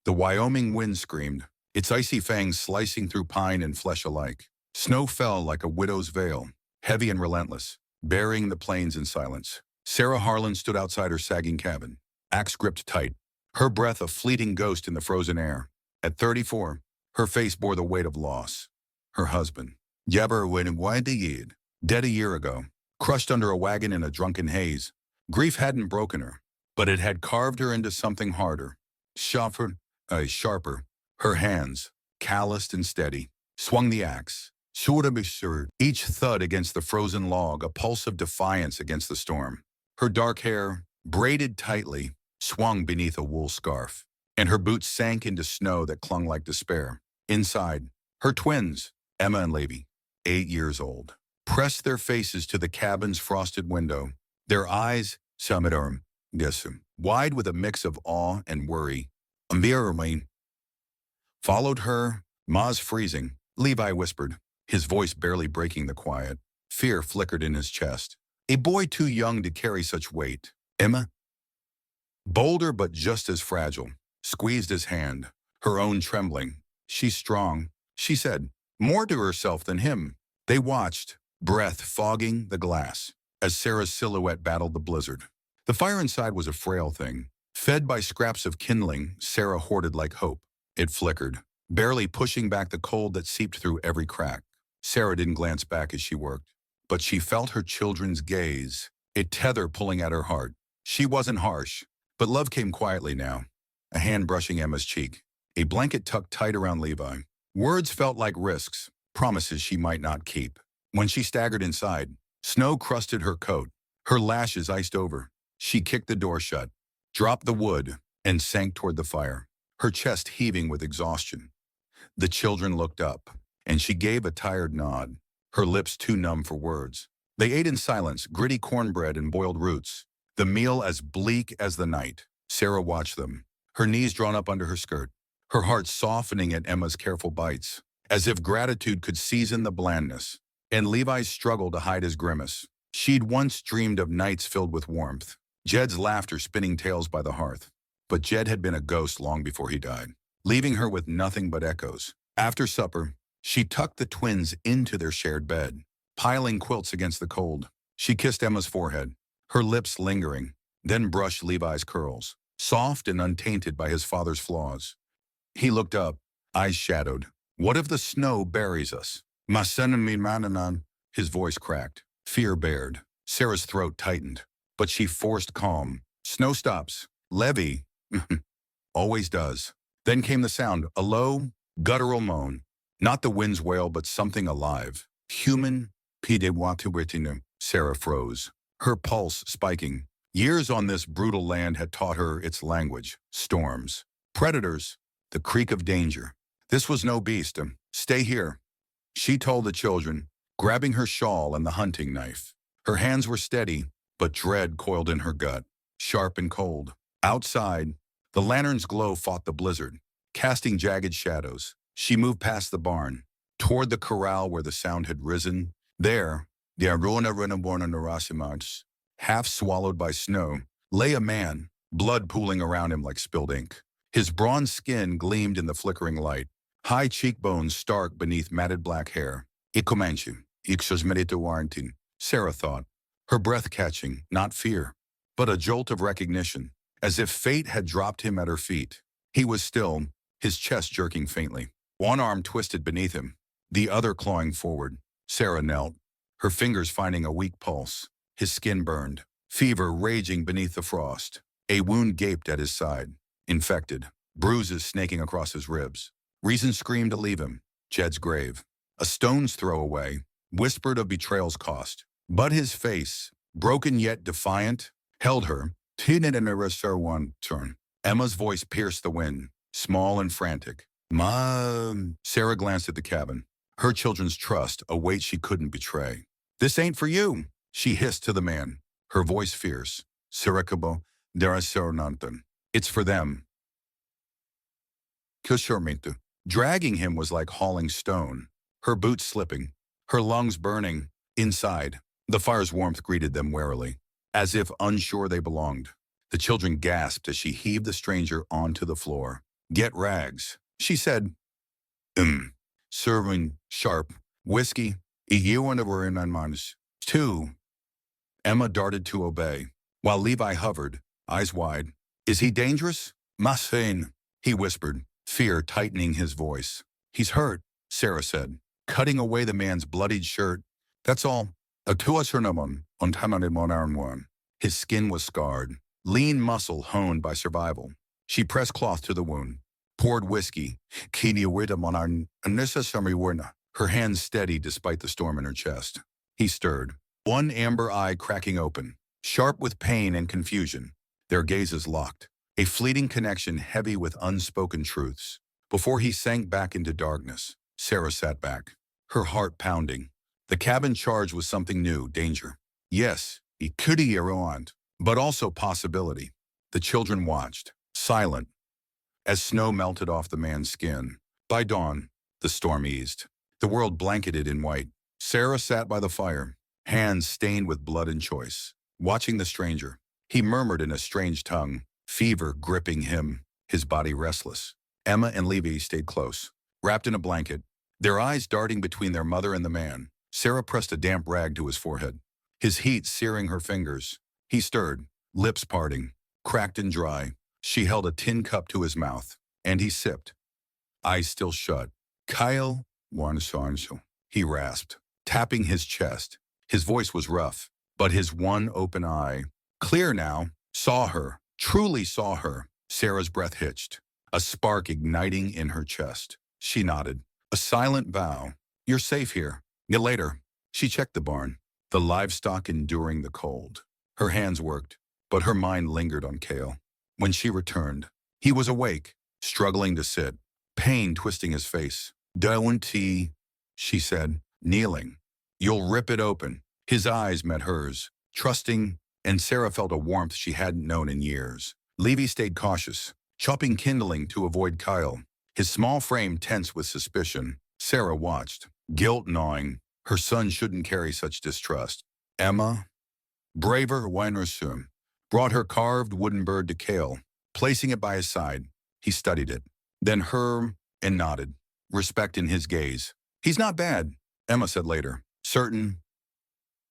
The Wyoming wind screamed, its icy fangs slicing through pine and flesh alike. Snow fell like a widow's veil, heavy and relentless, burying the plains in silence. Sarah Harlan stood outside her sagging cabin, axe gripped tight, her breath a fleeting ghost in the frozen air. At 34, her face bore the weight of loss. Her husband, Jabber Winwideyid, dead a year ago, crushed under a wagon in a drunken haze. Grief hadn't broken her, but it had carved her into something harder, sharper. Her hands, calloused and steady, swung the axe, each thud against the frozen log, a pulse of defiance against the storm. Her dark hair, braided tightly, swung beneath a wool scarf, and her boots sank into snow that clung like despair. Inside, her twins, Emma and Levi, 8 years old, pressed their faces to the cabin's frosted window, their eyes, wide with a mix of awe and worry. Followed her, Ma's freezing, Levi whispered, his voice barely breaking the quiet. Fear flickered in his chest. A boy too young to carry such weight. Emma, bolder but just as fragile, squeezed his hand, her own trembling. She's strong, she said, more to herself than him. They watched, breath fogging the glass, as Sarah's silhouette battled the blizzard. The fire inside was a frail thing. Fed by scraps of kindling Sarah hoarded like hope. It flickered, barely pushing back the cold that seeped through every crack. Sarah didn't glance back as she worked, but she felt her children's gaze, a tether pulling at her heart. She wasn't harsh, but love came quietly now, a hand brushing Emma's cheek, a blanket tucked tight around Levi. Words felt like risks, promises she might not keep. When she staggered inside, snow crusted her coat, her lashes iced over. She kicked the door shut, dropped the wood, and sank toward the fire, her chest heaving with exhaustion. The children looked up, and she gave a tired nod, her lips too numb for words. They ate in silence, gritty cornbread and boiled roots, the meal as bleak as the night. Sarah watched them, her knees drawn up under her skirt, her heart softening at Emma's careful bites, as if gratitude could season the blandness. And Levi's struggle to hide his grimace. She'd once dreamed of nights filled with warmth, Jed's laughter spinning tales by the hearth. But Jed had been a ghost long before he died, leaving her with nothing but echoes. After supper, she tucked the twins into their shared bed, piling quilts against the cold. She kissed Emma's forehead, her lips lingering, then brushed Levi's curls, soft and untainted by his father's flaws. He looked up, eyes shadowed. What if the snow buries us? His voice cracked. Fear bared. Sarah's throat tightened, but she forced calm. Snow stops. Levy. Always does. Then came the sound, a low, guttural moan. Not the wind's wail, but something alive. Human. Sarah froze, her pulse spiking. Years on this brutal land had taught her its language. Storms. Predators. The creak of danger. This was no beast. Stay here, she told the children, grabbing her shawl and the hunting knife. Her hands were steady, but dread coiled in her gut, sharp and cold. Outside, the lantern's glow fought the blizzard, casting jagged shadows. She moved past the barn, toward the corral where the sound had risen. There, the Arona Renaborn Narasimarch, half swallowed by snow, lay a man, blood pooling around him like spilled ink. His bronze skin gleamed in the flickering light, high cheekbones stark beneath matted black hair. Comanche, Sarah thought, her breath catching, not fear, but a jolt of recognition, as if fate had dropped him at her feet. He was still, his chest jerking faintly, one arm twisted beneath him, the other clawing forward. Sarah knelt, her fingers finding a weak pulse. His skin burned, fever raging beneath the frost. A wound gaped at his side, infected, bruises snaking across his ribs. Reason screamed to leave him, Jed's grave. A stone's throw away, whispered of betrayal's cost. But his face, broken yet defiant, held her. Emma's voice pierced the wind, small and frantic. Mom. Sarah glanced at the cabin, her children's trust, a weight she couldn't betray. This ain't for you, she hissed to the man, her voice fierce. Sirakabo, Darasaranantan. It's for them. Kushormintu. Dragging him was like hauling stone, her boots slipping, her lungs burning. Inside, the fire's warmth greeted them warily, as if unsure they belonged. The children gasped as she heaved the stranger onto the floor. Get rags, she said. Serving sharp. Whiskey. You and were in mines. 2. Emma darted to obey, while Levi hovered, eyes wide. Is he dangerous? Massain, he whispered, fear tightening his voice. He's hurt, Sarah said, cutting away the man's bloodied shirt. That's all. A tuasurnamon on tamanimon. His skin was scarred, lean muscle honed by survival. She pressed cloth to the wound, poured whiskey, her hands steady despite the storm in her chest. He stirred, one amber eye cracking open, sharp with pain and confusion, their gazes locked, a fleeting connection heavy with unspoken truths. Before he sank back into darkness, Sarah sat back, her heart pounding. The cabin charged with something new, danger. Yes, it could be around, but also possibility. The children watched, silent, as snow melted off the man's skin. By dawn, the storm eased. The world blanketed in white. Sarah sat by the fire, hands stained with blood and choice, watching the stranger. He murmured in a strange tongue, fever gripping him, his body restless. Emma and Levi stayed close, wrapped in a blanket, their eyes darting between their mother and the man. Sarah pressed a damp rag to his forehead, his heat searing her fingers. He stirred, lips parting, cracked and dry. She held a tin cup to his mouth, and he sipped, eyes still shut. Kael, he rasped, tapping his chest. His voice was rough, but his one open eye, clear now, saw her, truly saw her. Sarah's breath hitched, a spark igniting in her chest. She nodded, a silent vow. You're safe here. Later, she checked the barn, the livestock enduring the cold. Her hands worked, but her mind lingered on Kael. When she returned, he was awake, struggling to sit, pain twisting his face. Don't he? She said, kneeling. You'll rip it open. His eyes met hers, trusting, and Sarah felt a warmth she hadn't known in years. Levi stayed cautious, chopping kindling to avoid Kael, his small frame tense with suspicion. Sarah watched, guilt gnawing. Her son shouldn't carry such distrust. Emma, braver Weinersum, brought her carved wooden bird to Kael, placing it by his side. He studied it, then her, and nodded, respect in his gaze. He's not bad, Emma said later. Certain?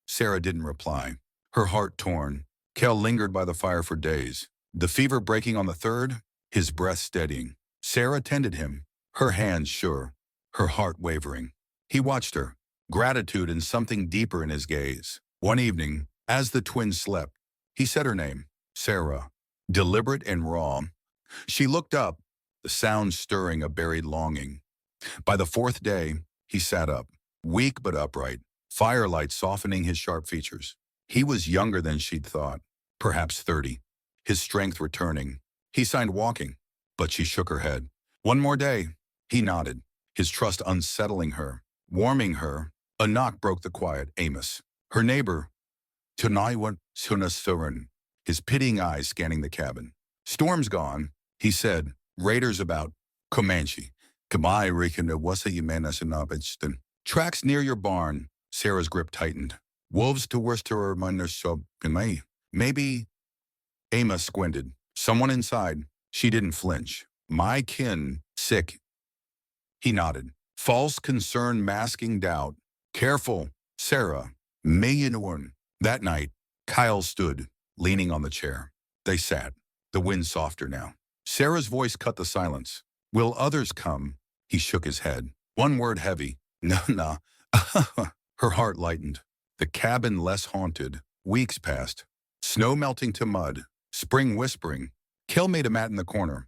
Sarah didn't reply, her heart torn. Kael lingered by the fire for days, the fever breaking on the third, his breath steadying. Sarah tended him, her hands sure, her heart wavering. He watched her, gratitude and something deeper in his gaze. One evening, as the twins slept, he said her name, Sarah, deliberate and raw. She looked up, the sound stirring a buried longing. By the fourth day, he sat up, weak but upright, firelight softening his sharp features. He was younger than she'd thought, perhaps 30, his strength returning. He signed walking, but she shook her head. One more day, he nodded, his trust unsettling her, warming her. A knock broke the quiet. Amos, her neighbor, Tunaiwan Sunasuran, his pitying eyes scanning the cabin. Storm's gone, he said. Raiders about. Comanche. Kamai Rikan Wasa Yimanasanabitston. Tracks near your barn. Sarah's grip tightened. Wolves to Worcester or minor sub. Maybe. Amos squinted. Someone inside. She didn't flinch. My kin. Sick. He nodded. False concern masking doubt. Careful, Sarah. Mayanorn. That night, Kael stood, leaning on the chair. They sat, the wind softer now. Sarah's voice cut the silence. Will others come? He shook his head. One word heavy. No. Her heart lightened. The cabin less haunted. Weeks passed. Snow melting to mud. Spring whispering. Kael made a mat in the corner.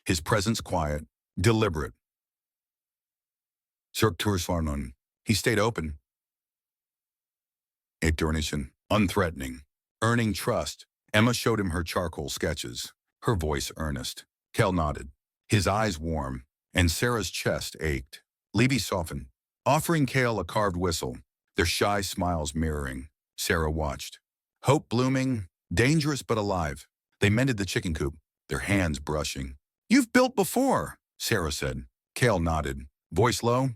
His presence quiet, deliberate. He stayed open. Unthreatening, earning trust. Emma showed him her charcoal sketches, her voice earnest. Kael nodded, his eyes warm, and Sarah's chest ached. Levi softened, offering Kael a carved whistle, their shy smiles mirroring. Sarah watched. Hope blooming, dangerous but alive. They mended the chicken coop, their hands brushing. You've built before, Sarah said. Kael nodded, voice low.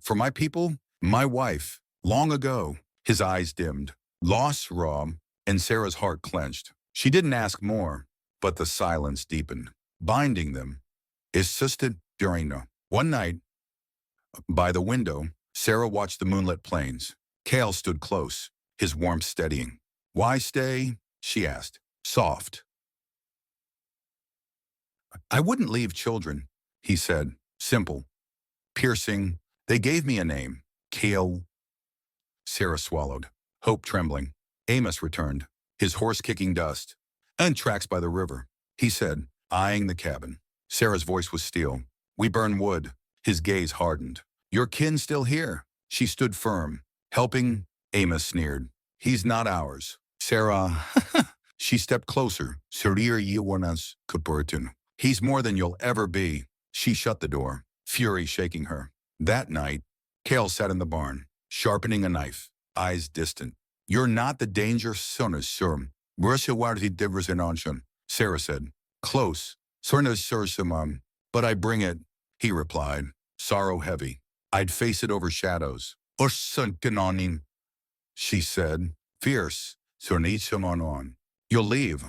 For my people, my wife, long ago. His eyes dimmed, loss raw, and Sarah's heart clenched. She didn't ask more, but the silence deepened, binding them. Insisted during the one night, by the window, Sarah watched the moonlit plains. Kael stood close, his warmth steadying. Why stay? She asked, soft. I wouldn't leave children, he said, simple, piercing. They gave me a name, Kael. Sarah swallowed, hope trembling. Amos returned, his horse kicking dust. And tracks by the river, he said, eyeing the cabin. Sarah's voice was steel. We burn wood. His gaze hardened. Your kin still here? She stood firm, helping. Amos sneered. He's not ours. Sarah, she stepped closer. Serir Yewanas Kupurtun. He's more than you'll ever be. She shut the door, fury shaking her. That night, Kael sat in the barn, sharpening a knife, eyes distant. You're not the danger, son of Surum. Sarah said, close. But I bring it, he replied, sorrow heavy. I'd face it over shadows. She said, fierce. You'll leave.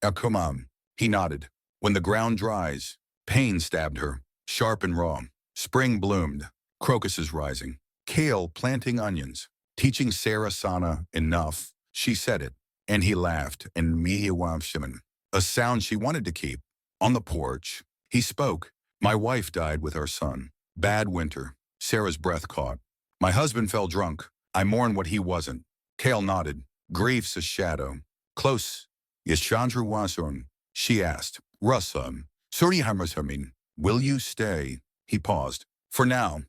Akumam. He nodded. When the ground dries, pain stabbed her, sharp and raw. Spring bloomed, crocuses rising. Kael planting onions, teaching Sarah Sana enough. She said it, and he laughed, and Mihawamshiman, a sound she wanted to keep. On the porch, he spoke. My wife died with our son. Bad winter. Sarah's breath caught. My husband fell drunk. I mourn what he wasn't. Kael nodded. Grief's a shadow. Close. Yashandra Wasun. She asked. Russum. Surihamersamin. Will you stay? He paused. For now.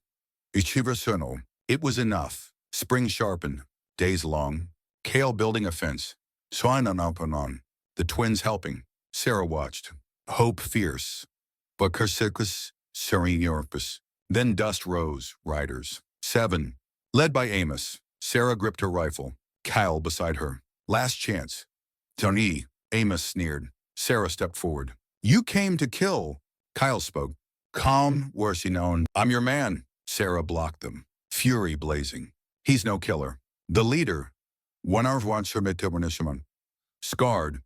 Ichiversuno. It was enough. Spring sharpened. Days long. Kael building a fence. Swainanapanon. The twins helping. Sarah watched. Hope fierce. But Kersikus, Sereniorpus. Then dust rose, riders. 7. Led by Amos, Sarah gripped her rifle. Kael beside her. Last chance. Tony, Amos sneered. Sarah stepped forward. You came to kill. Kael spoke. Calm, worse known. I'm your man. Sarah blocked them. Fury blazing. He's no killer. The leader. Scarred.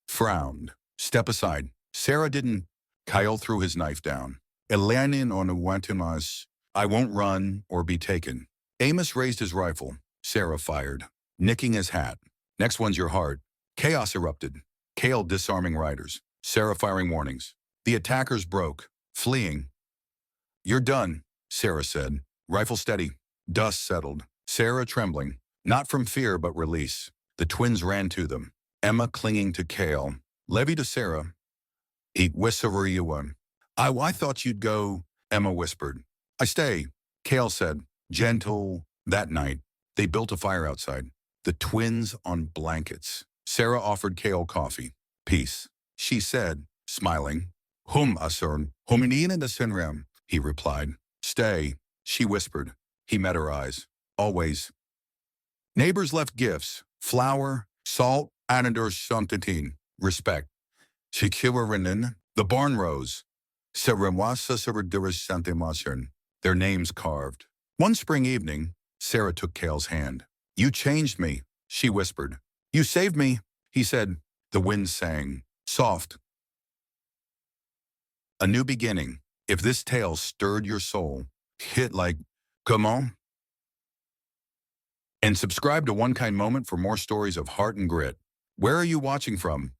Frowned. Step aside. Sarah didn't. Kael threw his knife down. Elanin on Wantimas. I won't run or be taken. Amos raised his rifle. Sarah fired, nicking his hat. Next one's your heart. Chaos erupted. Kael disarming riders. Sarah firing warnings. The attackers broke, fleeing. You're done, Sarah said. Rifle steady. Dust settled. Sarah trembling, not from fear but release. The twins ran to them. Emma clinging to Kael. Levy to Sarah. Eat Wissaruyawan. I thought you'd go, Emma whispered. I stay, Kael said. Gentle. That night, they built a fire outside. The twins on blankets. Sarah offered Kael coffee. Peace, she said, smiling. Asern, Hominin the Sinram, he replied. Stay, she whispered. He met her eyes. Always. Neighbors left gifts. Flour, salt, anador shantatin. Respect. Shikiwarinin. The barn rose. Seremwasa Seradiris Santimasern. Their names carved. One spring evening, Sarah took Kael's hand. You changed me, she whispered. You saved me, he said. The wind sang, soft. A new beginning. If this tale stirred your soul, hit like, come on. And subscribe to One Kind Moment for more stories of heart and grit. Where are you watching from?